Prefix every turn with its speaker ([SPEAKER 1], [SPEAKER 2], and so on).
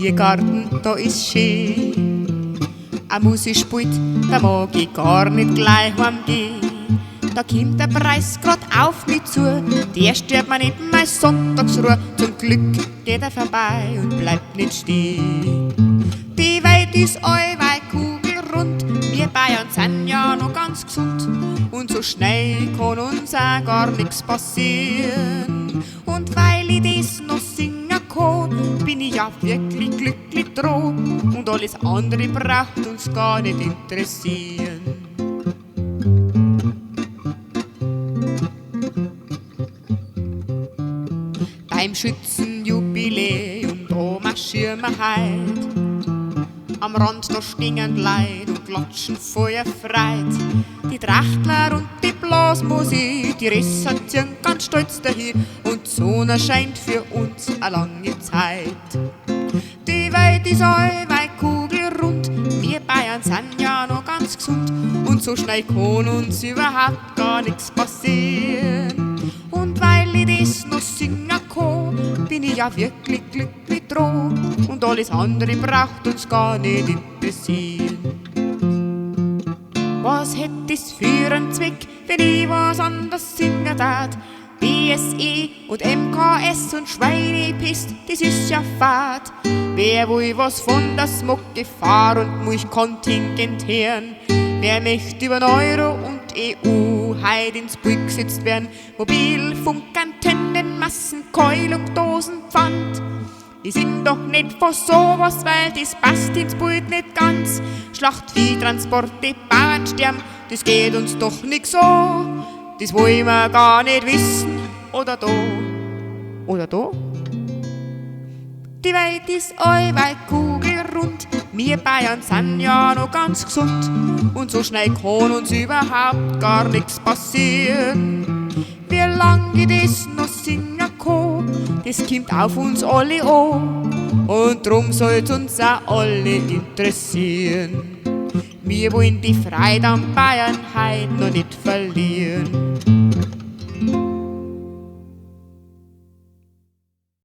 [SPEAKER 1] Biergarten, da ist schön. A Musik spielt, da mag ich gar nicht gleich heimgehen. Da kommt der Preis grad auf mich zu, der stört mir nicht meine Sonntagsruhe. Zum Glück geht er vorbei und bleibt nicht stehen. Die Welt ist allweil kugelrund, wir Bayern sind ja noch ganz gesund. Und so schnell kann uns auch gar nichts passieren. Und weil ich das noch singen kann, bin ich ja wirklich glücklich dran. Und alles andere braucht uns gar nicht interessieren. Beim Schützenjubiläum, da marschieren wir heut. Am Rand da stehen Leid und klatschen Feuer freit. Die Trachtler und die Blasmusik, die Risser ziehen ganz stolz dahin. Und die Sonne scheint für uns eine lange Zeit. Die Welt ist allweil kugelrund, wir Bayern sind ja noch ganz gesund. Und so schnell kann uns überhaupt gar nichts passieren. Und weil ich das noch singen kann, bin ich ja wirklich glücklich dran. Und alles andere braucht uns gar nicht interessieren. Was hätt es für einen Zweck, wenn ich was anderes singen tat? BSE und MKS und Schweinepest, das ist ja fad. Wer will was von der Smocke fahren und Milchkontingent hören? Wer möchte über Euro und EU heut ins Bild gesetzt werden? Mobilfunkantennen, Massenkeulung, Dosenpfand. Die sind doch nicht von sowas, weil das passt ins Bild nicht ganz. Schlachtvieh-Transporte, Bauernsterben, das geht uns doch nix so. Das wollen wir gar nicht wissen, oder da, oder da. Die Welt ist allweil kugelrund, wir Bayern sind ja noch ganz gesund. Und so schnell kann uns überhaupt gar nichts passieren. Wie lang ich das noch singen kann, das kommt auf uns alle an. Und drum soll's uns auch alle interessieren. Wir wollen die Freude am Bayern heut noch nicht verlieren.